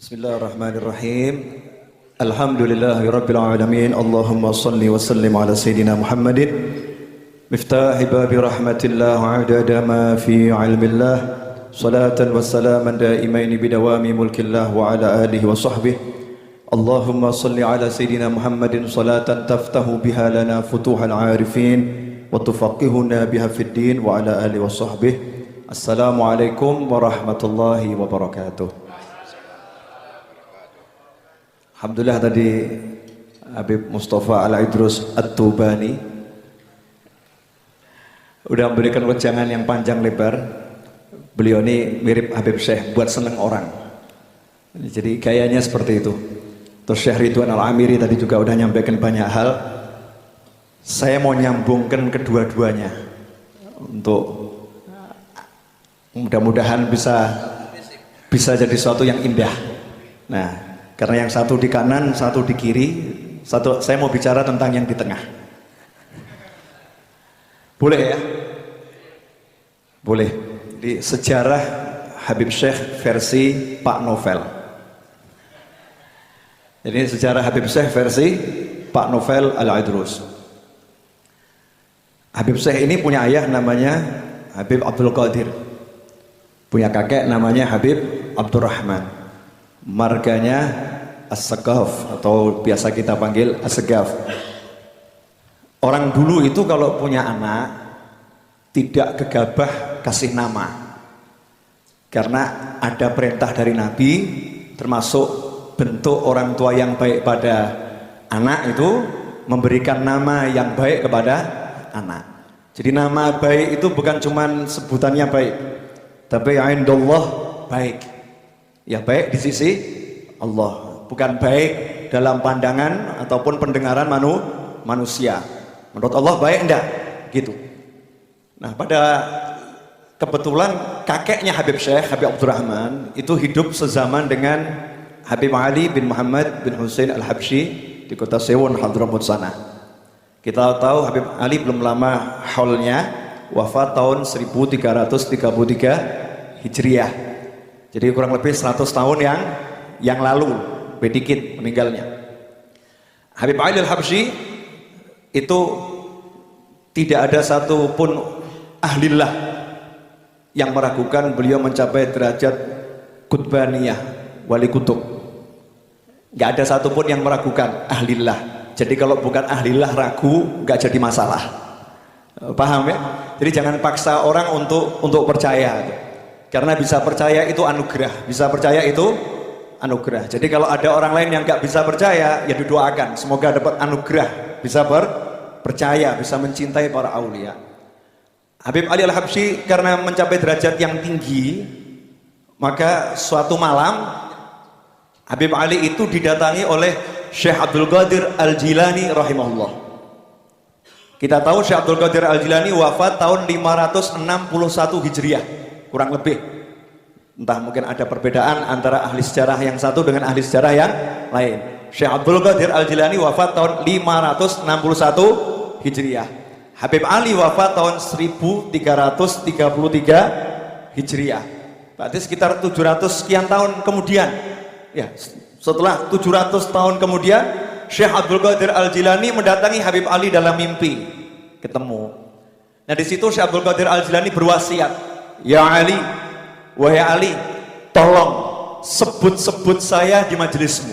Bismillahirrahmanirrahim. Alhamdulillahirabbil alamin. Allahumma shalli wa sallim ala sayyidina Muhammadin miftahi babi rahmatillah wa adada ma fi ilmillah. Salatan wa salaman daimaini bidawami mulkillah wa ala alihi wa sahbihi. Allahumma shalli ala sayyidina Muhammadin salatan taftahu biha lana futuhal arifin wa tufaqihuna biha fid din wa ala alihi wa sahbihi. Assalamualaikum warahmatullahi wabarakatuh. Alhamdulillah tadi Habib Mustafa Al-Idrus At-Tubani udah memberikan wejangan yang panjang lebar. Beliau ini mirip Habib Syekh, buat seneng orang. Jadi gayanya seperti itu. Terus Syekh Ridwan Al-Amiri tadi juga udah nyampaikan banyak hal. Saya mau nyambungkan kedua-duanya untuk mudah-mudahan bisa jadi sesuatu yang indah. Nah, karena yang satu di kanan, satu di kiri, saya mau bicara tentang yang di tengah. Boleh ya? Boleh. Di sejarah Habib Syekh versi Pak Novel. Jadi sejarah Habib Syekh versi Pak Novel Al-Idrus. Habib Syekh ini punya ayah namanya Habib Abdul Qadir. Punya kakek namanya Habib Abdurrahman. Marganya As-Segaf atau biasa kita panggil As-Segaf. Orang dulu itu kalau punya anak tidak gegabah kasih nama, karena ada perintah dari Nabi, termasuk bentuk orang tua yang baik pada anak itu memberikan nama yang baik kepada anak. Jadi nama baik itu bukan cuman sebutannya baik, tapi indallah baik. Ya baik di sisi Allah, bukan baik dalam pandangan ataupun pendengaran manusia. Menurut Allah baik enggak? Gitu. Nah, pada kebetulan kakeknya Habib Syekh, Habib Abdurrahman itu hidup sezaman dengan Habib Ali bin Muhammad bin Husain Al-Habsyi di kota Sewon, Hadramut sana. Kita tahu Habib Ali belum lama haulnya, wafat tahun 1333 Hijriah. Jadi kurang lebih 100 tahun yang lalu, bedikit meninggalnya. Habib Ali Al-Habsyi itu tidak ada satupun ahlillah yang meragukan beliau mencapai derajat Qutbaniyah, wali kutub. Gak ada satupun yang meragukan ahlillah. Jadi kalau bukan ahlillah ragu, gak jadi masalah. Paham ya? Jadi jangan paksa orang untuk percaya. Karena bisa percaya itu anugerah, bisa percaya itu anugerah. Jadi kalau ada orang lain yang nggak bisa percaya, ya didoakan semoga dapat anugerah, bisa percaya, bisa mencintai para aulia. Habib Ali Al-Habsyi karena mencapai derajat yang tinggi, maka suatu malam Habib Ali itu didatangi oleh Syekh Abdul Qadir Al-Jilani rahimahullah. Kita tahu Syekh Abdul Qadir Al-Jilani wafat tahun 561 Hijriah. Kurang lebih, entah mungkin ada perbedaan antara ahli sejarah yang satu dengan ahli sejarah yang lain. Syekh Abdul Qadir Al-Jilani wafat tahun 561 Hijriah. Habib Ali wafat tahun 1333 Hijriah. Berarti sekitar 700 sekian tahun kemudian. Ya, setelah 700 tahun kemudian, Syekh Abdul Qadir Al-Jilani mendatangi Habib Ali dalam mimpi, ketemu. Nah di situ Syekh Abdul Qadir Al-Jilani berwasiat, ya Ali, wahai Ali, tolong sebut-sebut saya di majelismu.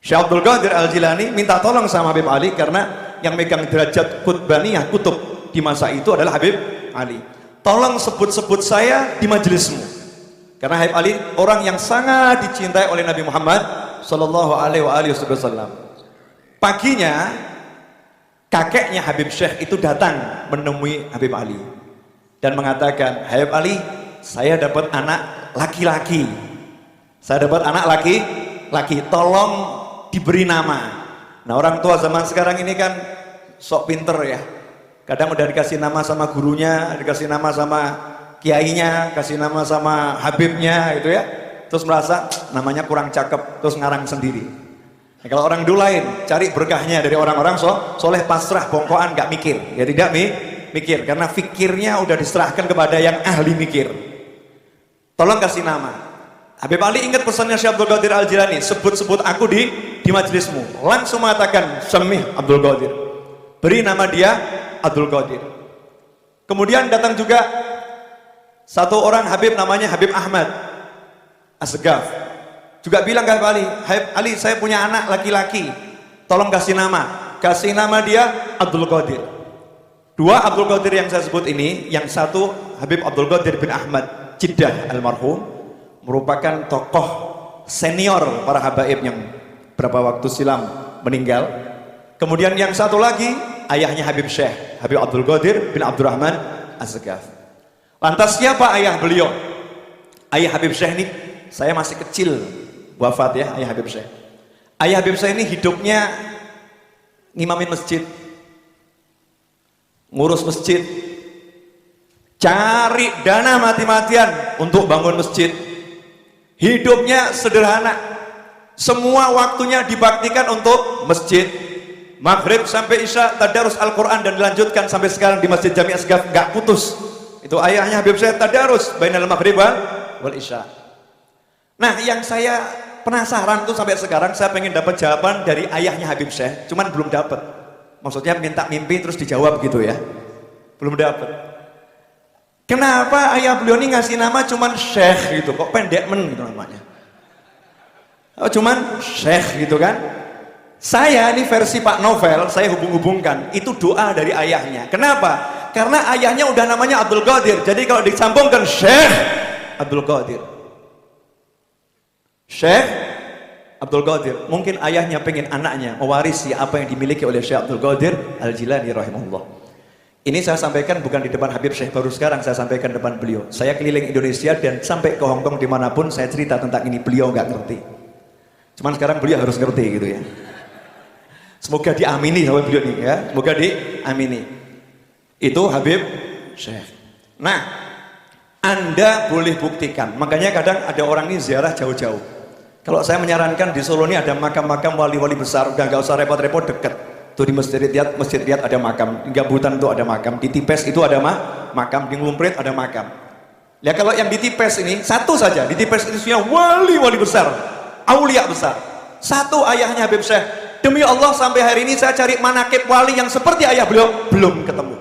Syekh Abdul Qadir Al-Jilani minta tolong sama Habib Ali karena yang megang derajat Qutbaniyah, kutub di masa itu adalah Habib Ali. Tolong sebut-sebut saya di majelismu. Karena Habib Ali orang yang sangat dicintai oleh Nabi Muhammad sallallahu alaihi wasallam. Paginya kakeknya Habib Syekh itu datang menemui Habib Ali dan mengatakan, Habib Ali, saya dapat anak laki-laki. Saya dapat anak laki-laki, tolong diberi nama. Nah orang tua zaman sekarang ini kan sok pinter ya. Kadang udah dikasih nama sama gurunya, dikasih nama sama kiainya, kasih nama sama habibnya gitu ya. Terus merasa namanya kurang cakep, terus ngarang sendiri. Nah, kalau orang dulu lain, cari berkahnya dari orang-orang soleh pasrah, bongkoan, gak mikir. Ya tidak mikir, karena fikirnya udah diserahkan kepada yang ahli mikir. Tolong kasih nama. Habib Ali ingat pesannya Syekh Abdul Qadir Al-Jilani, sebut-sebut aku di majelismu. Langsung mengatakan Semih Abdul Qadir, beri nama dia Abdul Qadir. Kemudian datang juga satu orang Habib namanya Habib Ahmad As-Segaf, juga bilang ke Habib Ali, Habib Ali saya punya anak laki-laki, tolong kasih nama dia Abdul Qadir. Dua Abdul Qadir yang saya sebut ini, yang satu Habib Abdul Qadir bin Ahmad Jiddah almarhum, merupakan tokoh senior para habaib yang berapa waktu silam meninggal. Kemudian yang satu lagi ayahnya Habib Syekh Habib Abdul Qadir bin Abdurrahman As-Segaf. Lantas siapa ayah beliau? Ayah Habib Syekh ini, saya masih kecil wafat ya ayah Habib Syekh. Ayah Habib Syekh ini hidupnya ngimamin masjid, ngurus masjid, cari dana mati-matian untuk bangun masjid. Hidupnya sederhana, semua waktunya dibaktikan untuk masjid. Maghrib sampai Isya tadarus Al-Quran dan dilanjutkan sampai sekarang di Masjid Jami' Asgaf, gak putus. Itu ayahnya Habib Syekh tadarus bainal maghrib wal Isya. Nah, yang saya penasaran tuh sampai sekarang, saya pengen dapat jawaban dari ayahnya Habib Syekh, cuman belum dapat. Maksudnya minta mimpi terus dijawab gitu ya, belum dapat. Kenapa ayah beliau ini ngasih nama cuman Syekh gitu, kok pendek gitu namanya. Oh, cuman Syekh gitu kan. Saya ini versi Pak Novel, saya hubung-hubungkan, itu doa dari ayahnya. Kenapa? Karena ayahnya udah namanya Abdul Qadir, jadi kalau disambungkan Syekh Abdul Qadir, Syekh Abdul Qadir. Mungkin ayahnya pengen anaknya mewarisi apa yang dimiliki oleh Syekh Abdul Qadir Al-Jilani rahimahullah. Ini saya sampaikan bukan di depan Habib Syekh, baru sekarang saya sampaikan depan beliau. Saya keliling Indonesia dan sampai ke Hongkong, dimanapun saya cerita tentang ini, beliau nggak ngerti. Cuman sekarang beliau harus ngerti gitu ya. Semoga diamini sama beliau nih ya, semoga diamini. Itu Habib Syekh. Nah, Anda boleh buktikan. Makanya kadang ada orang ini ziarah jauh-jauh. Kalau saya menyarankan di Solo ini ada makam-makam wali-wali besar, udah nggak usah repot-repot, deket. Tuh di Masjid Riyad ada makam, di Gabutan tuh ada makam, di Tipes itu ada makam, di Nglumprit ada makam. Ya kalau yang di Tipes ini satu saja, di Tipes itu isinya wali-wali besar, aulia besar. Satu ayahnya Habib Syekh. Demi Allah sampai hari ini saya cari manakib wali yang seperti ayah beliau belum ketemu.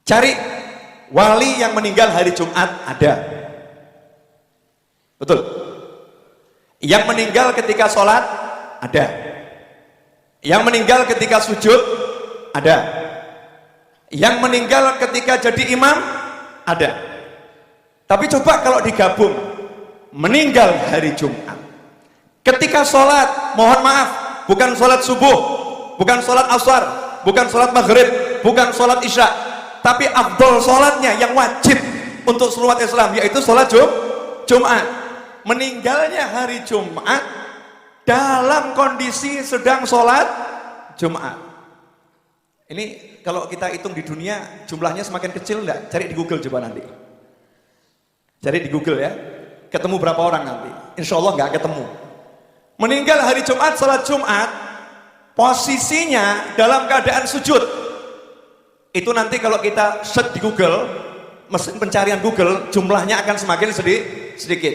Cari wali yang meninggal hari Jumat ada, betul. Yang meninggal ketika sholat ada. Yang meninggal ketika sujud ada. Yang meninggal ketika jadi imam ada. Tapi coba kalau digabung, meninggal hari Jumat, ketika sholat, mohon maaf, bukan sholat subuh, bukan sholat asar, bukan sholat maghrib, bukan sholat isya, tapi afdol sholatnya yang wajib untuk seluruh umat Islam, yaitu sholat Jumat. Meninggalnya hari Jumat dalam kondisi sedang sholat Jumat. Ini kalau kita hitung di dunia jumlahnya semakin kecil enggak? Cari di Google coba nanti. Cari di Google ya. Ketemu berapa orang nanti? Insya Allah nggak ketemu. Meninggal hari Jumat, sholat Jumat, posisinya dalam keadaan sujud. Itu nanti kalau kita search di Google, mesin pencarian Google, jumlahnya akan semakin sedikit.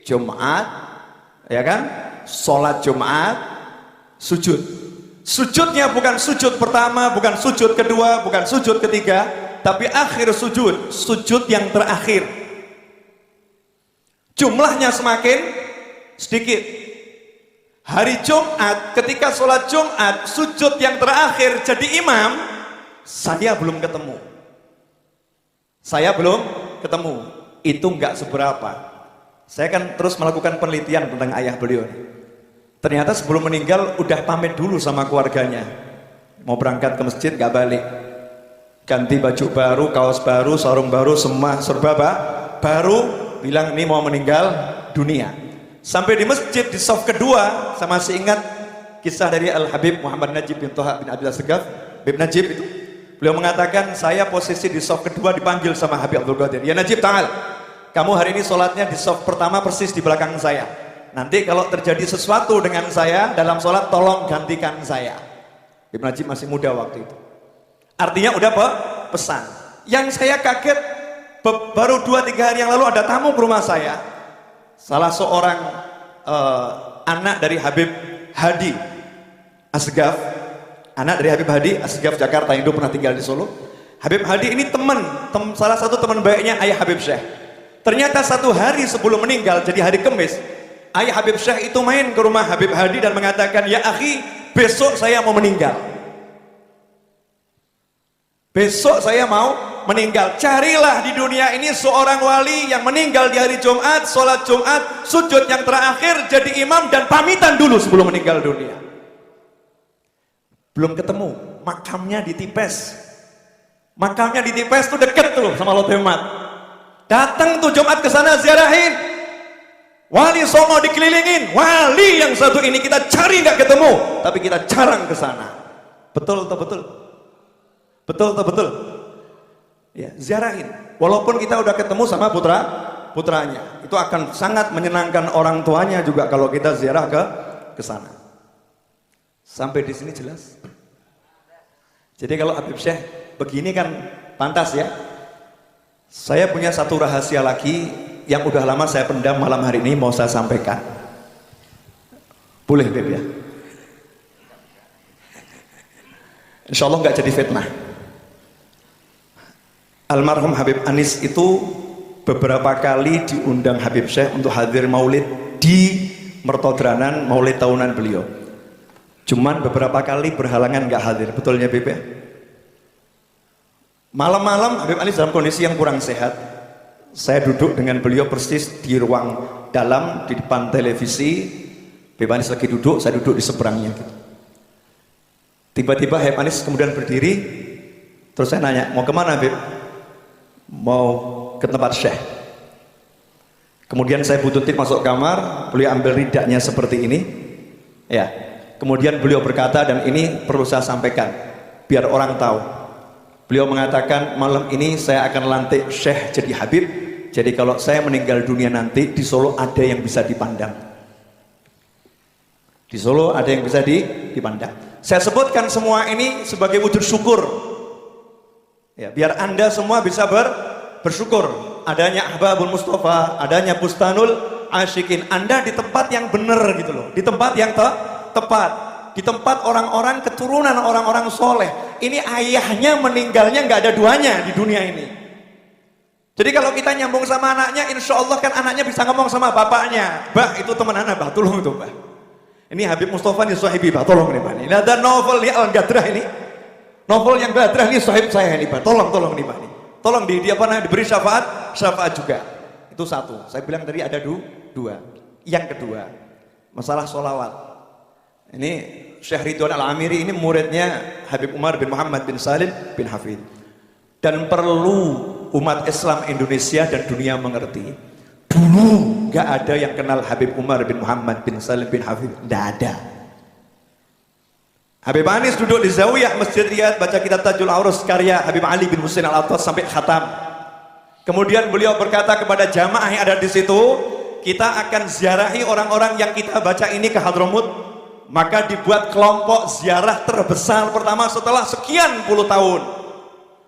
Jumat, ya kan? Sholat Jumat, sujud. Sujudnya bukan sujud pertama, bukan sujud kedua, bukan sujud ketiga, tapi akhir sujud, sujud yang terakhir. Jumlahnya semakin sedikit. Hari Jumat, ketika sholat Jumat, sujud yang terakhir jadi imam, saya belum ketemu. Saya belum ketemu. Itu enggak seberapa. Saya kan terus melakukan penelitian tentang ayah beliau. Ternyata sebelum meninggal udah pamit dulu sama keluarganya. Mau berangkat ke masjid gak balik. Ganti baju baru, kaos baru, sarung baru, semua serba baru, bilang ini mau meninggal dunia. Sampai di masjid di shaf kedua, saya masih ingat kisah dari Al-Habib Muhammad Najib bin Toha bin Abdul Segaf. Habib Najib itu, beliau mengatakan saya posisi di shaf kedua dipanggil sama Habib Abdul Qadir. Ya Najib, ta'al, kamu hari ini sholatnya di shaf pertama persis di belakang saya. Nanti kalau terjadi sesuatu dengan saya dalam sholat, tolong gantikan saya. Habib Najib masih muda waktu itu. Artinya udah pesan. Yang saya kaget, Baru 2-3 hari yang lalu ada tamu ke rumah saya, salah seorang anak dari Habib Hadi Asgaf, anak dari Habib Hadi Asgaf Jakarta yang dulu pernah tinggal di Solo. Habib Hadi ini salah satu teman baiknya ayah Habib Syekh. Ternyata satu hari sebelum meninggal, jadi hari Kamis, ayah Habib Syekh itu main ke rumah Habib Hadi dan mengatakan, ya akhi, besok saya mau meninggal. Besok saya mau meninggal. Carilah di dunia ini seorang wali yang meninggal di hari Jumat, sholat Jumat, sujud yang terakhir, jadi imam dan pamitan dulu sebelum meninggal dunia. Belum ketemu, makamnya di Tipes. Makamnya di Tipes tuh deket tuh sama Lotemat. Datang tuh Jumat ke sana ziarahin. Wali Songo dikelilingin, wali yang satu ini kita cari nggak ketemu, tapi kita jarang ke sana. Betul atau betul? Betul atau betul? Ya, ziarahin. Walaupun kita udah ketemu sama putranya, itu akan sangat menyenangkan orang tuanya juga kalau kita ziarah ke sana. Sampai di sini jelas. Jadi kalau Habib Syekh begini kan pantas ya. Saya punya satu rahasia lagi yang udah lama saya pendam, malam hari ini mau saya sampaikan. Boleh Beb ya? Insya Allah nggak jadi fitnah. Almarhum Habib Anis itu beberapa kali diundang Habib Syekh untuk hadir maulid di Mertodranan, maulid tahunan beliau. Cuman beberapa kali berhalangan nggak hadir, betulnya Beb ya? Malam-malam Habib Anis dalam kondisi yang kurang sehat. Saya duduk dengan beliau persis di ruang dalam di depan televisi. Habib Anis lagi duduk, saya duduk di seberangnya gitu. Tiba-tiba Habib Anis kemudian berdiri, terus saya nanya, mau kemana Habib? Mau ke tempat Syekh. Kemudian saya buntutin masuk kamar, beliau ambil ridaknya seperti ini. Ya. Kemudian beliau berkata, dan ini perlu saya sampaikan biar orang tahu. Beliau mengatakan, malam ini saya akan lantik Syekh jadi Habib. Jadi kalau saya meninggal dunia nanti di Solo ada yang bisa dipandang. Di Solo ada yang bisa dipandang. Saya sebutkan semua ini sebagai wujud syukur. Ya, biar Anda semua bisa bersyukur. Adanya Ahbabul Mustafa, adanya Bustanul Asyikin. Anda di tempat yang benar gitu loh. Di tempat yang tepat. Di tempat orang-orang keturunan orang-orang soleh. Ini ayahnya meninggalnya nggak ada duanya di dunia ini. Jadi kalau kita nyambung sama anaknya, insya Allah kan anaknya bisa ngomong sama bapaknya. Bah, itu teman anak, bah, tolong itu, bah. Ini Habib Mustafa nih sahibi, bah, tolong nih, bah. Ini ada novel di Al-Gadrah ini. Novel yang Gadrah ini sahib saya nih, bah. Tolong nih, bah. Tolong diberi syafaat juga. Itu satu. Saya bilang tadi ada dua. Yang kedua, masalah sholawat. Ini Syekh Ridwan Al-Amiri ini muridnya Habib Umar bin Muhammad bin Salim bin Hafid. Dan perlu umat Islam Indonesia dan dunia mengerti, dulu gak ada yang kenal Habib Umar bin Muhammad bin Salim bin Hafid, gak ada. Habib Anis duduk di Zawiyah Masjid Riyadh baca kitab Tajul Aurus karya Habib Ali bin Husain Al-Attas sampai khatam. Kemudian beliau berkata kepada jamaah yang ada di situ, kita akan ziarahi orang-orang yang kita baca ini ke Hadramut. Maka dibuat kelompok ziarah terbesar pertama setelah sekian puluh tahun.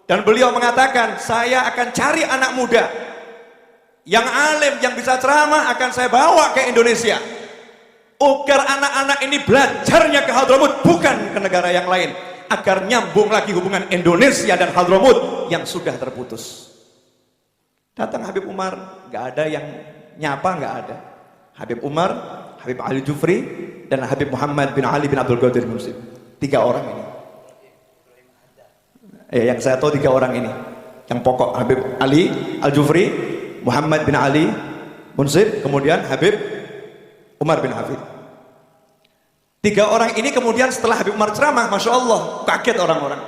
Dan beliau mengatakan, saya akan cari anak muda yang alim, yang bisa ceramah, akan saya bawa ke Indonesia. Agar anak-anak ini belajarnya ke Hadramut, bukan ke negara yang lain. Agar nyambung lagi hubungan Indonesia dan Hadramut yang sudah terputus. Datang Habib Umar, gak ada yang nyapa, gak ada. Habib Umar, Habib Ali Jufri, dan Habib Muhammad bin Ali bin Abdul Qadir Munsib. 3 orang ini. Yang saya tahu 3 orang ini. Yang pokok Habib Ali Al-Jufri, Muhammad bin Ali Munsib, kemudian Habib Umar bin Hafid. 3 orang ini kemudian setelah Habib Umar ceramah, Masya Allah, kaget orang-orang.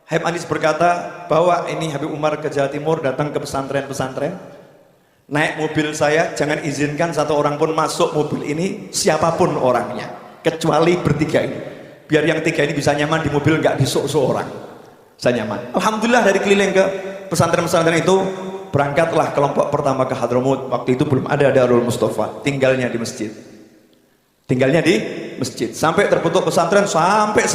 Habib Anis berkata bahwa ini Habib Umar ke Jawa Timur datang ke pesantren-pesantren. Naik mobil saya, jangan izinkan satu orang pun masuk mobil ini, siapapun orangnya, kecuali bertiga ini. Biar yang 3 ini bisa nyaman di mobil, nggak disuk-suk orang. Saya nyaman. Alhamdulillah dari keliling ke pesantren-pesantren itu, berangkatlah kelompok pertama ke Hadramut. Waktu itu belum ada Darul Mustafa, tinggalnya di masjid. Sampai terbentuk pesantren sampai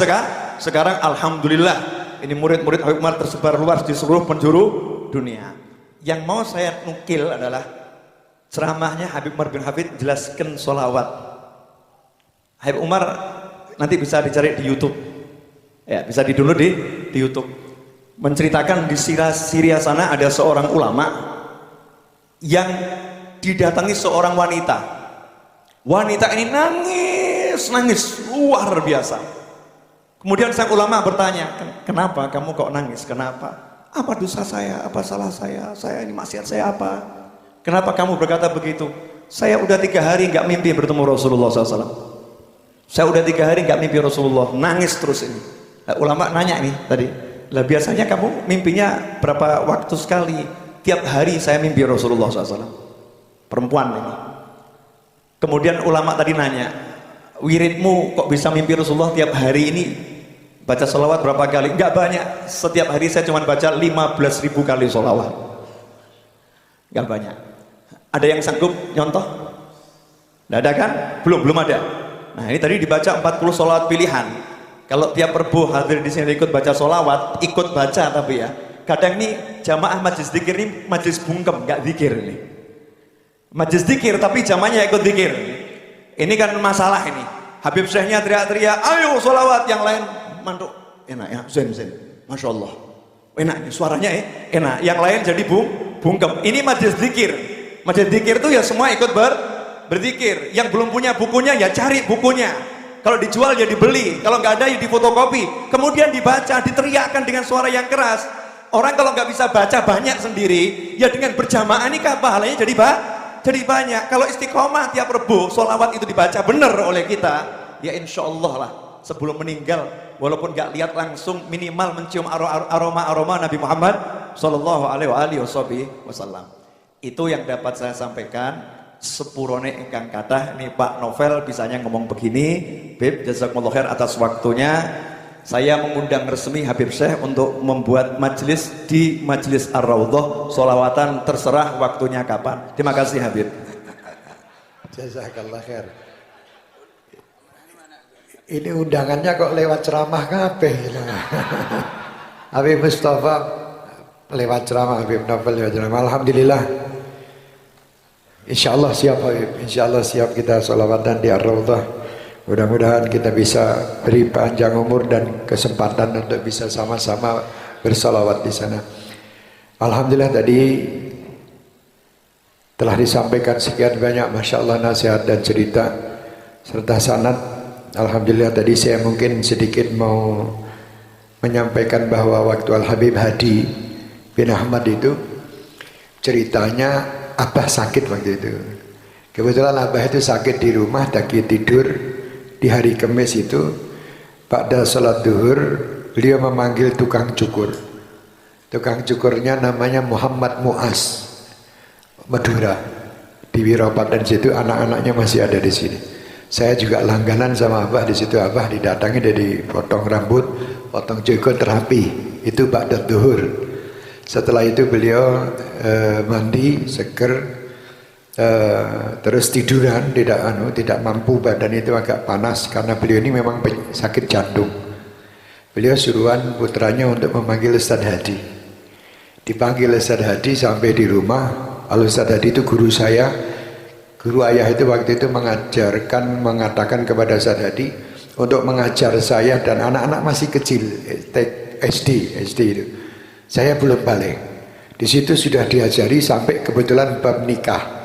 sekarang. Alhamdulillah ini murid-murid Habib Umar tersebar luas di seluruh penjuru dunia. Yang mau saya nukil adalah ceramahnya Habib Umar bin Hafid jelaskan sholawat. Habib Umar nanti bisa dicari di YouTube, ya bisa di-download di YouTube. Menceritakan di Syria sana ada seorang ulama yang didatangi seorang wanita. Wanita ini nangis luar biasa. Kemudian sang ulama bertanya, kenapa kamu kok nangis? Kenapa? Apa dosa saya? Apa salah saya? Saya ini maksiat saya apa? Kenapa kamu berkata begitu? Saya udah 3 hari nggak mimpi bertemu Rasulullah SAW. Saya udah 3 hari nggak mimpi Rasulullah. Nangis terus ini. Nah, ulama nanya nih tadi. Lah biasanya kamu mimpinya berapa waktu sekali? Tiap hari saya mimpi Rasulullah SAW. Perempuan ini. Kemudian ulama tadi nanya, wiridmu kok bisa mimpi Rasulullah tiap hari ini? Baca sholawat berapa kali? Enggak banyak. Setiap hari saya cuma baca 15.000 kali sholawat. Enggak banyak. Ada yang sanggup nyontoh? Enggak ada kan? Belum ada. Nah ini tadi dibaca 40 sholawat pilihan. Kalau tiap Rebo hadir di sini ikut baca sholawat, ikut baca tapi ya. Kadang nih jamaah majlis dzikir ini majlis bungkem, enggak dzikir ini. Majlis dzikir tapi jamaahnya ikut dzikir. Ini kan masalah ini. Habib Syekhnya teriak-teriak, ayo sholawat, yang lain mantuk, enak ya, zen, masya Allah, enak, suaranya enak. Yang lain jadi bungkem. Ini majelis dzikir. Majelis dzikir itu ya semua ikut berzikir. Yang belum punya bukunya ya cari bukunya. Kalau dijual ya dibeli. Kalau nggak ada ya difotokopi. Kemudian dibaca, diteriakkan dengan suara yang keras. Orang kalau nggak bisa baca banyak sendiri, ya dengan berjamaah ini pahalanya jadi banyak. Kalau istiqomah tiap Rebo, sholawat itu dibaca benar oleh kita, ya insya Allah lah. Sebelum meninggal, walaupun gak lihat langsung, minimal mencium aroma Nabi Muhammad Sallallahu Alaihi Wasallam. Itu yang dapat saya sampaikan. Sepurone ingkang kathah. Ini Pak Novel bisanya ngomong begini. Bib, jazakumullah khair atas waktunya. Saya mengundang resmi Habib Syekh untuk membuat majelis di Majelis Ar-Raudhah, sholawatan terserah waktunya kapan. Terima kasih Habib. Jazakallah khair. Ini undangannya kok lewat ceramah kabeh. Habib Mustafa lewat ceramah, Habib Novel lewat ceramah. Alhamdulillah. Insyaallah siap Habib. Insyaallah siap kita sholawatan di Ar-Raudhah. Mudah-mudahan kita bisa beri panjang umur dan kesempatan untuk bisa sama-sama bersalawat di sana. Alhamdulillah tadi telah disampaikan sekian banyak, masya Allah, nasihat dan cerita serta sanad. Alhamdulillah tadi saya mungkin sedikit mau menyampaikan bahwa waktu Al-Habib Hadi bin Ahmad itu ceritanya Abah sakit waktu itu. Kebetulan Abah itu sakit di rumah, lagi tidur. Di hari Kamis itu pada sholat duhur beliau memanggil tukang cukur. Tukang cukurnya namanya Muhammad Muas, Madura, di Wirapaten situ. Anak-anaknya masih ada di sini. Saya juga langganan sama Abah di situ. Abah didatangi dari potong rambut, potong jenggot rapi. Itu ba'da duhur. Setelah itu beliau mandi seger. Terus tiduran, tidak mampu, badan itu agak panas karena beliau ini memang sakit jantung. Beliau suruhan putranya untuk memanggil Ustadz Hadi. Dipanggil Ustadz Hadi sampai di rumah. Ustadz Hadi itu guru saya, guru ayah itu waktu itu mengatakan kepada Ustadz Hadi untuk mengajar saya dan anak-anak masih kecil, SD itu. Saya belum balik. Di situ sudah diajari sampai kebetulan bab nikah.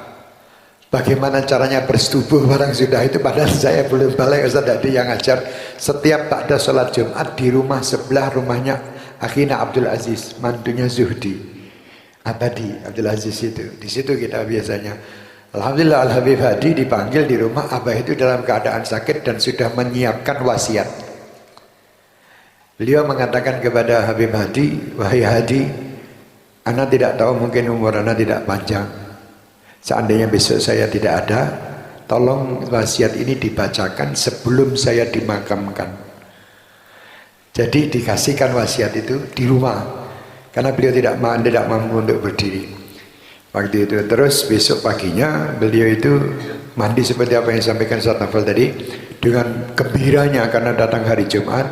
Bagaimana caranya bersetubuh barang sudah itu, padahal saya belum balik. Ustaz Hadi yang ajar. Setiap pada sholat Jumat di rumah sebelah rumahnya Akhina Abdul Aziz, mantunya Zuhdi Abadi Abdul Aziz itu. Di situ kita biasanya. Alhamdulillah Al-Habib Hadi dipanggil di rumah. Abah itu dalam keadaan sakit dan sudah menyiapkan wasiat. Beliau mengatakan kepada Habib Hadi, wahai Hadi, ana tidak tahu, mungkin umur ana tidak panjang. Seandainya besok saya tidak ada, tolong wasiat ini dibacakan sebelum saya dimakamkan. Jadi dikasihkan wasiat itu di rumah, karena beliau tidak mampu untuk berdiri. Waktu itu terus besok paginya beliau itu mandi seperti apa yang disampaikan Ustaz Novel tadi, dengan gembiranya karena datang hari Jumat.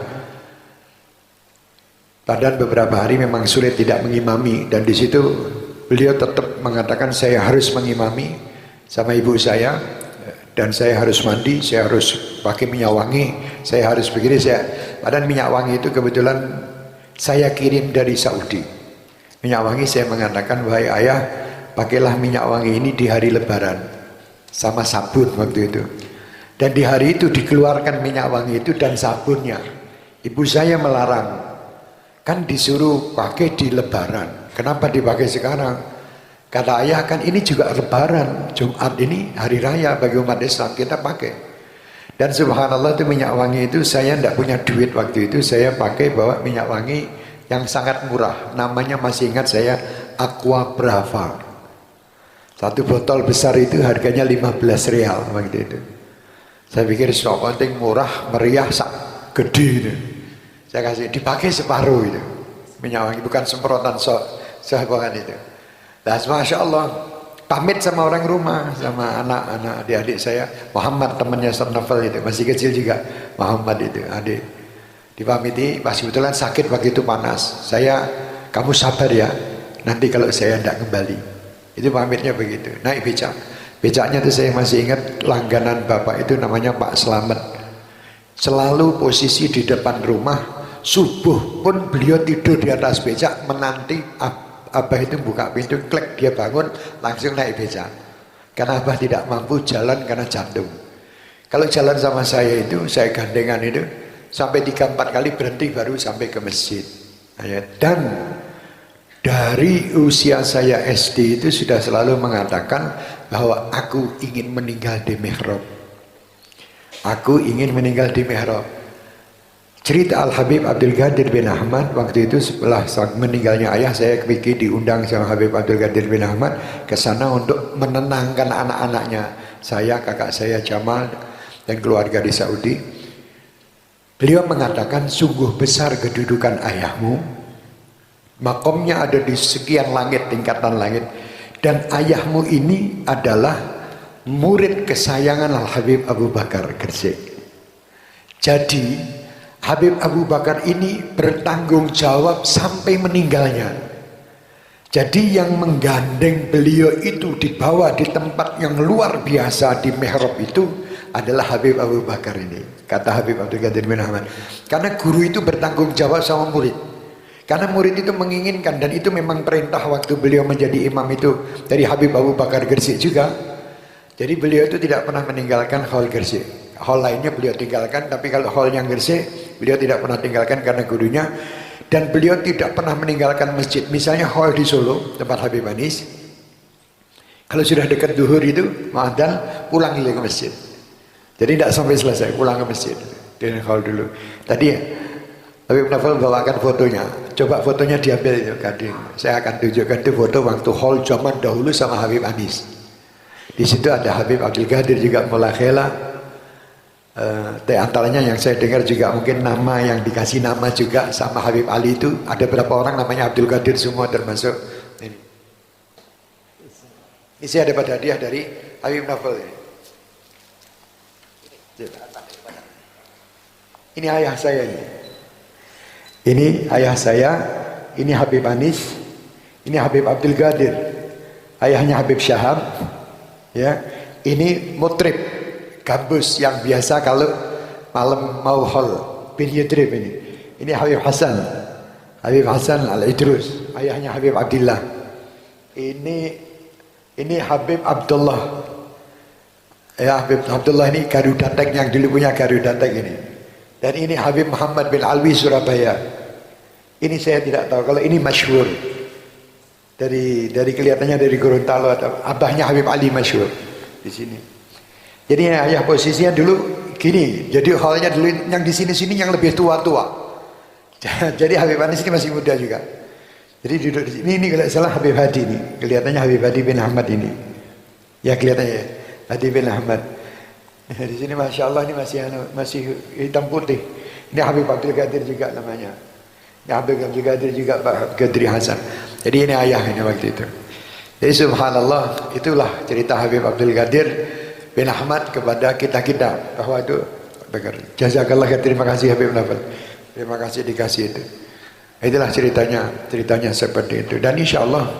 Padahal beberapa hari memang sulit tidak mengimami, dan di situ beliau tetap mengatakan saya harus mengimami sama ibu saya, dan saya harus mandi, saya harus pakai minyak wangi, saya harus begini. Padahal minyak wangi itu kebetulan saya kirim dari Saudi. Minyak wangi saya mengatakan, wahai ayah, pakailah minyak wangi ini di hari lebaran sama sabun waktu itu. Dan di hari itu dikeluarkan minyak wangi itu dan sabunnya. Ibu saya melarang, kan disuruh pakai di lebaran, kenapa dipakai sekarang? Kata ayah, kan ini juga lebaran, Jumat ini hari raya bagi umat Islam, kita pakai. Dan subhanallah itu minyak wangi itu saya tidak punya duit waktu itu, saya pakai bawa minyak wangi yang sangat murah, namanya masih ingat saya, Aqua Brava. Satu botol besar itu harganya 15 real waktu itu. Saya pikir sok penting murah, meriah, gede itu. Saya kasih, dipakai separuh itu minyak wangi, bukan semprotan sehabangan itu. Nah, Masya Allah, pamit sama orang rumah, sama anak-anak adik-adik saya. Muhammad temannya Ustaz Novel itu, masih kecil juga, Muhammad itu adik. Dipamiti, pas kebetulan sakit waktu itu panas. Saya, kamu sabar ya, nanti kalau saya tidak kembali. Itu pamitnya begitu, naik becak. Becaknya itu saya masih ingat, langganan bapak itu namanya Pak Slamet. Selalu posisi di depan rumah, subuh pun beliau tidur di atas becak menanti Abah itu buka pintu, klik, dia bangun, langsung naik becak. Karena Abah tidak mampu jalan karena jantung. Kalau jalan sama saya itu, saya gandengan itu, sampai 3-4 kali berhenti baru sampai ke masjid. Dan dari usia saya SD itu sudah selalu mengatakan bahwa aku ingin meninggal di mihrab. Aku ingin meninggal di mihrab. Cerita Al-Habib Abdul Qadir bin Ahmad, waktu itu setelah meninggalnya ayah, saya pikir diundang sama Habib Abdul Qadir bin Ahmad ke sana untuk menenangkan anak-anaknya. Saya, kakak saya Jamal dan keluarga di Saudi. Beliau mengatakan, sungguh besar kedudukan ayahmu, makomnya ada di sekian langit, tingkatan langit, dan ayahmu ini adalah murid kesayangan Al-Habib Abu Bakar Gresik. Jadi Habib Abu Bakar ini bertanggung jawab sampai meninggalnya. Jadi yang menggandeng beliau itu dibawa di tempat yang luar biasa di mihrab itu adalah Habib Abu Bakar ini. Kata Habib Abdul Qadir bin Ahmad. Karena guru itu bertanggung jawab sama murid. Karena murid itu menginginkan, dan itu memang perintah waktu beliau menjadi imam itu dari Habib Abu Bakar Gresik juga. Jadi beliau itu tidak pernah meninggalkan hall Gresik. Hall lainnya beliau tinggalkan, tapi kalau hall yang Gresik beliau tidak pernah tinggalkan karena gurunya. Dan beliau tidak pernah meninggalkan masjid. Misalnya hall di Solo, tempat Habib Anis, kalau sudah dekat duhur itu ma'adan, pulang ke masjid. Jadi tidak sampai selesai, pulang ke masjid dengan hall dulu. Tadi Habib Novel bawakan fotonya, coba fotonya diambil itu kadang. Saya akan tunjukkan itu foto waktu hall zaman dahulu sama Habib Anis. Di situ ada Habib Abdul Qadir juga mulakhela. Di antaranya yang saya dengar juga mungkin nama yang dikasih nama juga sama Habib Ali itu ada berapa orang namanya Abdul Qadir semua termasuk ini. Ini saya dapat hadiah dari Habib Novel ini. Ini ayah saya ini. Ini ayah saya, ini Habib Anis, ini Habib Abdul Qadir, ayahnya Habib Syahab, ya. Ini mutrib gambus yang biasa kalau malam mau hall bin Yudrib ini. Ini Habib Hasan Al-Idrus, ayahnya Habib Abdullah. Ini Habib Abdullah. Ya, Habib Abdullah ini Garuda Tek yang dulu punya Garuda Tek ini. Dan ini Habib Muhammad bin Alwi Surabaya. Ini saya tidak tahu, kalau ini masyhur. Dari kelihatannya dari Gorontalo atau abahnya Habib Ali masyhur di sini. Jadi ayah posisinya dulu gini. Jadi hallnya dulu yang di sini yang lebih tua-tua. Jadi Habib Anis ini masih muda juga. Jadi duduk di sini. Ini kalau salah Habib Hadi ini. Kelihatannya Habib Hadi bin Ahmad ini. Ya kelihatannya ya. Hadi bin Ahmad. Di sini Masya Allah ini masih hitam putih. Ini Habib Abdul Qadir juga namanya. Ini Habib Abdul Qadir juga Pak Qadri Hasan. Jadi ini ayah ini waktu itu. Jadi subhanallah, itulah cerita Habib Abdul Qadir bin Ahmad kepada kita-kita bahwa itu benar. Jazakallah, terima kasih Habib Novel. Terima kasih dikasih itu. Itulah ceritanya seperti itu. Dan insya Allah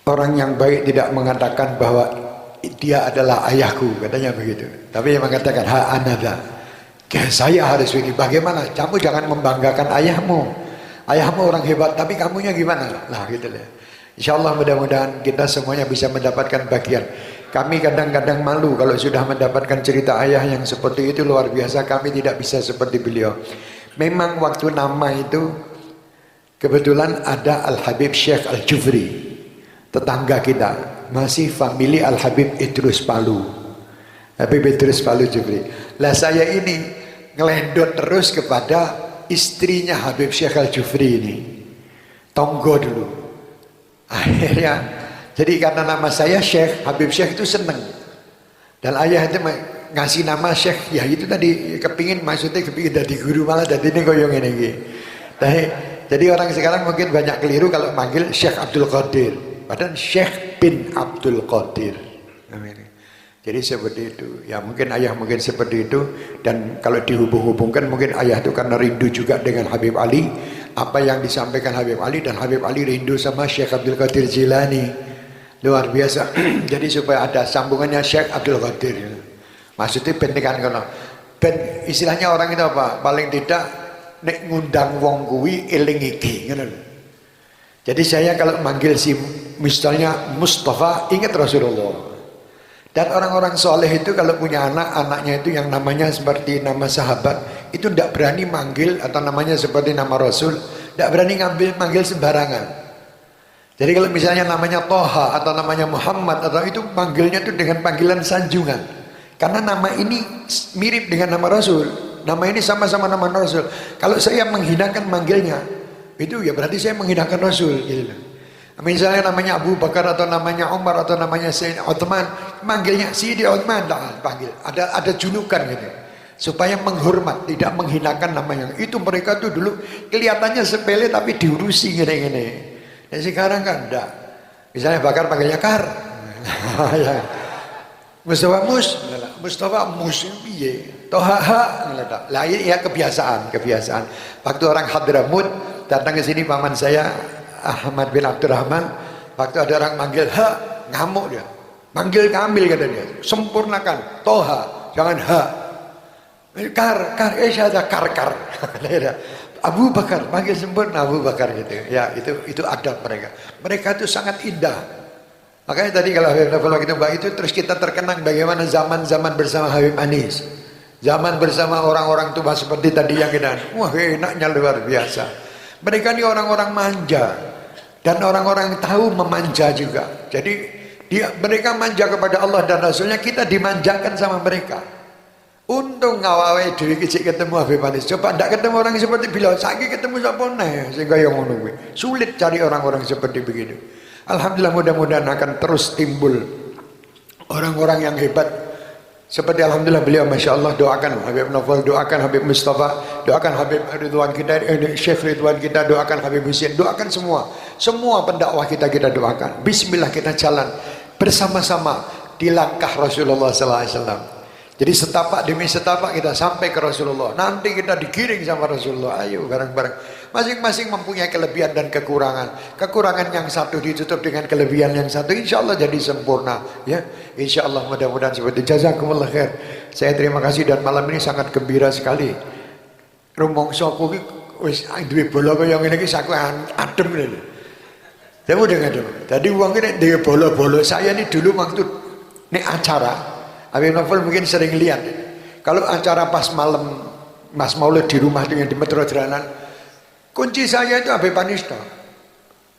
Orang yang baik tidak mengatakan bahwa dia adalah ayahku, katanya begitu. Tapi yang mengatakan ha anada. Saya harus begini. Bagaimana? Kamu jangan membanggakan ayahmu. Ayahmu orang hebat, tapi kamunya gimana? Nah, gitu lah. Insyaallah mudah-mudahan kita semuanya bisa mendapatkan bagian. Kami kadang-kadang malu kalau sudah mendapatkan cerita ayah yang seperti itu, luar biasa. Kami tidak bisa seperti beliau. Memang waktu nama itu kebetulan ada Al-Habib Syekh Al-Jufri, tetangga kita, masih famili Al-Habib Idrus Palu. Habib Idrus Palu Jufri. Lah saya ini ngelendot terus kepada istrinya Habib Syekh Al-Jufri ini. Tonggo dulu. Akhirnya jadi karena nama saya Syekh, Habib Syekh itu seneng. Dan ayah itu ngasih nama Syekh, ya itu tadi kepingin, maksudnya kepingin jadi guru, malah jadi ini goyong ini. Jadi orang sekarang mungkin banyak keliru kalau manggil Syekh Abdul Qadir, padahal Syekh bin Abdul Qadir. Jadi seperti itu. Ya mungkin ayah mungkin seperti itu. Dan kalau dihubung-hubungkan mungkin ayah itu karena rindu juga dengan Habib Ali. Apa yang disampaikan Habib Ali, dan Habib Ali rindu sama Syekh Abdul Qadir Jilani. Luar biasa. Jadi supaya ada sambungannya Syekh Abdul Qadir. Maksudnya pentingkan kono. Ben istilahnya orang itu apa? Paling tidak nek ngundang wong kuwi eling iki, ngono. Jadi saya kalau manggil si misalnya Mustafa, ingat Rasulullah. Dan orang-orang soleh itu kalau punya anak, anaknya itu yang namanya seperti nama sahabat, itu tidak berani manggil atau namanya seperti nama Rasul, tidak berani manggil sembarangan. Jadi kalau misalnya namanya Toha atau namanya Muhammad atau itu panggilnya itu dengan panggilan sanjungan. Karena nama ini mirip dengan nama Rasul. Nama ini sama-sama nama Rasul. Kalau saya menghinakan manggilnya, itu ya berarti saya menghinakan Rasul. Gitu. Misalnya namanya Abu Bakar atau namanya Umar atau namanya Sayyidina Uthman, manggilnya Sayyidina Uthman, panggil. Ada julukan gitu. Supaya menghormat, tidak menghinakan namanya. Itu mereka tuh dulu kelihatannya sepele tapi diurusi gini-gini. Dan sekarang kan enggak. Misalnya Bakar panggilnya Kar. Mustafa Mus, Mustafa Mus piye? Toha ha. Lah ini ya kebiasaan. Waktu orang Hadramut datang ke sini, paman saya Ahmad bin Abdurrahman, waktu ada orang manggil ha, ngamuk dia. Manggil Kamil kata dia. Sempurnakan. Toha, jangan ha. Kar, ada kar. Abu Bakar, panggil sempurna Abu Bakar gitu. Ya, itu adab mereka. Mereka itu sangat indah. Makanya tadi kalau Habib Novel kita bahas itu, terus kita terkenang bagaimana zaman-zaman bersama Habib Anis. Zaman bersama orang-orang tua seperti tadi yang kita. Wah, enaknya luar biasa. Mereka ini orang-orang manja. Dan orang-orang yang tahu memanja juga. Jadi mereka manja kepada Allah dan Rasulnya, kita dimanjakan sama mereka. Untung ngawai diri kecil ketemu Habib Anis. Coba tidak ketemu orang seperti beliau, saiki ketemu siapa nih sehingga yang ngono. Sulit cari orang-orang seperti begitu. Alhamdulillah, mudah-mudahan akan terus timbul orang-orang yang hebat. Seperti alhamdulillah beliau, masya Allah, doakan Habib Novel, doakan Habib Mustafa, doakan Habib Ridwan kita, Syekh Ridwan kita, doakan Habib Husin, doakan semua pendakwah kita doakan. Bismillah, kita jalan bersama-sama di langkah Rasulullah SAW. Jadi setapak demi setapak kita sampai ke Rasulullah. Nanti kita digiring sama Rasulullah. Ayo bareng-bareng. Masing-masing mempunyai kelebihan dan kekurangan. Kekurangan yang satu ditutup dengan kelebihan yang satu. Insya Allah jadi sempurna. Ya, Insya Allah mudah-mudahan seperti itu. Jazakumullah khair. Saya terima kasih dan malam ini sangat gembira sekali. Rumongso aku wis duwe bola kaya ngene iki saku adem ngene. Saya udah ngadem. Tadi uang ini duwe bola-bola. Saya ini dulu waktu nek acara Habib Novel mungkin sering lihat. Kalau acara pas malam Mas Maulid di rumah dengan di Metro Jalanan, kunci saya itu Habib Anis toh.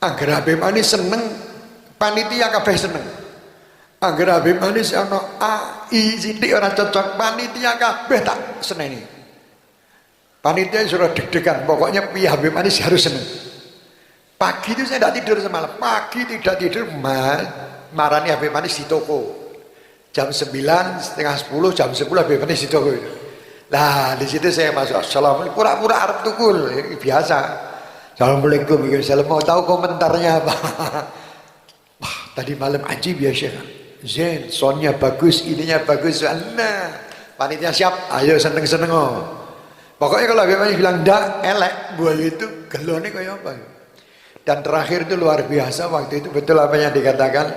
Agar Habib Anis seneng, panitia kabeh seneng. Agar Habib Anis ono A, I, sithik ora cocok, panitia kabeh tak seneni. Panitia sudah deg-degan, pokoknya piye Habib Anis harus seneng. Pagi itu saya tidak tidur semalam. Pagi tidak tidur, marani Habib Anis di toko. Jam 9, setengah 10, jam 10 Habib Anis di toko itu. Nah, di situ saya masuk. Assalamualaikum, pura-pura arep tukul, biasa. Assalamualaikum, saya mau tahu komentarnya apa. Wah, tadi malam ajib ya Syekh. Zen, soundnya bagus, ininya bagus. Nah, panitia siap, ayo seneng-seneng. Pokoknya kalau Habib Anis bilang ndak elek, boleh itu gelone kayak apa. Dan terakhir itu luar biasa waktu itu, betul apa yang dikatakan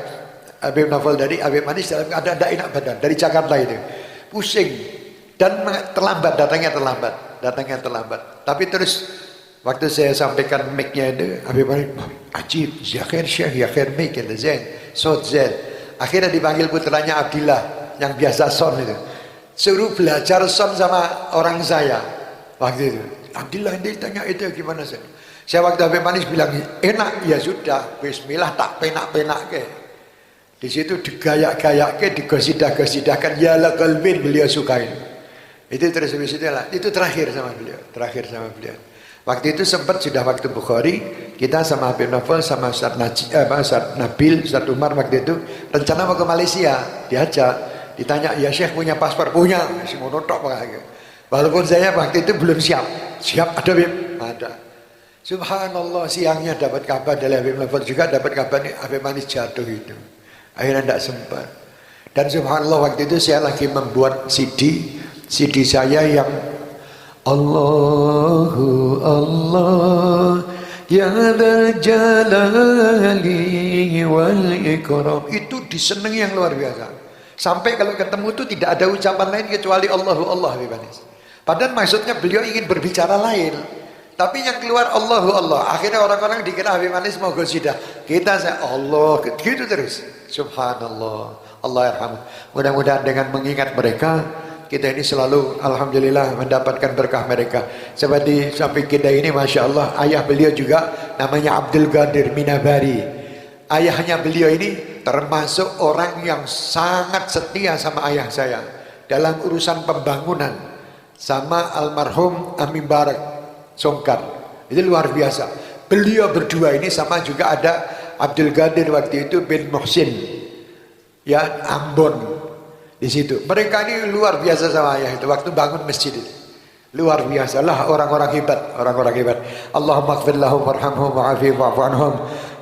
Habib Novel dari Habib Manis dalam keadaan tidak enak badan dari Jakarta itu, pusing dan terlambat, datangnya terlambat. Tapi terus waktu saya sampaikan mic-nya itu, Habib Manis, ajib, ya khair syekh, ya khair mic, zen, sot zen. Akhirnya dipanggil putranya Abdillah yang biasa son itu, suruh belajar son sama orang saya waktu itu. Abdillah ini tanya itu gimana sih? Saya waktu Habib Manis bilang enak, ya sudah, bismillah tak penak-penak ke. Di situ digayak-gayak ke, digosidah-gosidahkan, ya la qalbin beliau sukain. Itu terus habis itu lah. Itu terakhir sama beliau. Waktu itu sempat sudah waktu Bukhari, kita sama Habib Novel sama Ustaz Nabil, Ustaz Umar waktu itu rencana mau ke Malaysia, diajak, ditanya, ya Syekh punya paspor? Punya, si monotok pakai. Walaupun saya waktu itu belum siap. Siap ada Habib? Ada. Subhanallah, siangnya dapat kabar dari Habib Novel, juga dapat kabar nih Habib Manis jatuh itu. Akhirnya tidak sempat. Dan subhanallah waktu itu saya lagi membuat CD saya yang Allahu Allah ya dzal jalali wal ikram, itu disenangi yang luar biasa. Sampai kalau ketemu itu tidak ada ucapan lain kecuali Allahu Allah, Habib Manis. Padahal maksudnya beliau ingin berbicara lain. Tapi yang keluar Allahu Allah. Akhirnya orang-orang dikira Habib Manis mau gosidah. Kita saya Allah gitu terus. Subhanallah. Allah yarhamu. Mudah-mudahan dengan mengingat mereka, kita ini selalu alhamdulillah mendapatkan berkah mereka. Seperti sampai kita ini Masya Allah, ayah beliau juga namanya Abdul Qadir Minabari. Ayahnya beliau ini termasuk orang yang sangat setia sama ayah saya dalam urusan pembangunan, sama almarhum Amin Barak Songkar. Itu luar biasa. Beliau berdua ini sama juga ada Abdul Qadir waktu itu bin Muhsin, ya Ambon di situ. Mereka ini luar biasa sama ayah itu waktu bangun masjid itu. Luar biasa lah orang-orang hebat, Allahumma ighfir lahum warhamhum wa'afihim wa'fu anhum.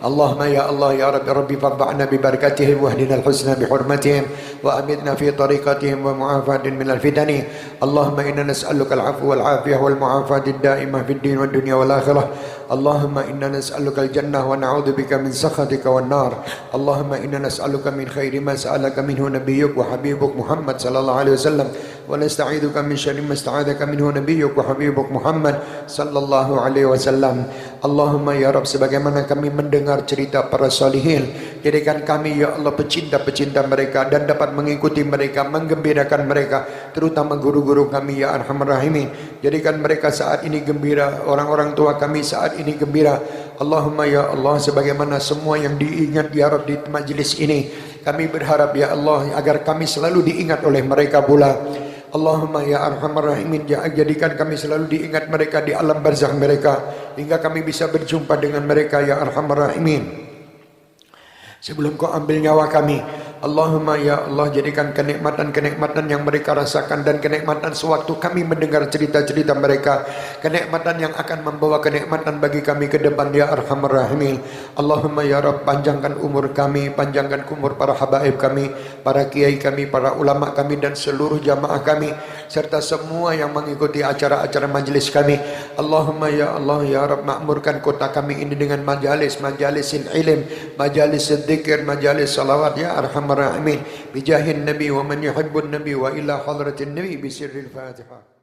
Allahumma ya Allah ya Rabbi fanfa'na bi barakatihim wahdina al-husna bi hurmatihim wa amitna fi tariqatihim wa mu'afatin min al-fitani. Allahumma inna nas'aluka al-'afwa wal 'afiyah wal mu'afati ad-da'imah fid din wad dunya wal akhirah. Allahumma inna nas'aluka al-jannah wa na'udzubika min sakhatika wan nar. Allahumma inna nas'aluka min khairi ma sa'alaka minhu nabiyyuk wa habibuk Muhammad sallallahu alaihi wasallam wa nasta'iduka min syarri ma sta'adzaka minhu nabiyyuk wa habibuk Muhammad sallallahu alaihi wasallam. Allahumma ya Rabb, sebagaimana kami mendengar cerita para salihin, jadikan kami ya Allah pecinta-pecinta mereka dan dapat mengikuti mereka, menggembirakan mereka, terutama guru-guru kami ya Arhamar Rahimin. Jadikan mereka saat ini gembira, orang-orang tua kami saat ini gembira. Allahumma ya Allah, sebagaimana semua yang diingat ya Rabb di majlis ini, kami berharap ya Allah agar kami selalu diingat oleh mereka pula. Allahumma ya Arhamar Rahimin, jadikan kami selalu diingat mereka di alam barzakh mereka, hingga kami bisa berjumpa dengan mereka ya Arhamar Rahimin. Sebelum kau ambil nyawa kami, Allahumma ya Allah, jadikan kenikmatan-kenikmatan yang mereka rasakan dan kenikmatan sewaktu kami mendengar cerita-cerita mereka, kenikmatan yang akan membawa kenikmatan bagi kami ke depan ya Arhamar Rahimin. Allahumma ya Rabb, panjangkan umur kami, panjangkan umur para habaib kami, para kiai kami, para ulama kami dan seluruh jamaah kami, serta semua yang mengikuti acara-acara majlis kami. Allahumma ya Allah ya Rabb, makmurkan kota kami ini dengan majalisin ilm, majalis dzikir, majalis salawat ya Arhamar Rahimin, bijahin Nabi wa man yuhibbun Nabi wa ila hadratin Nabi bisirril Fatihah.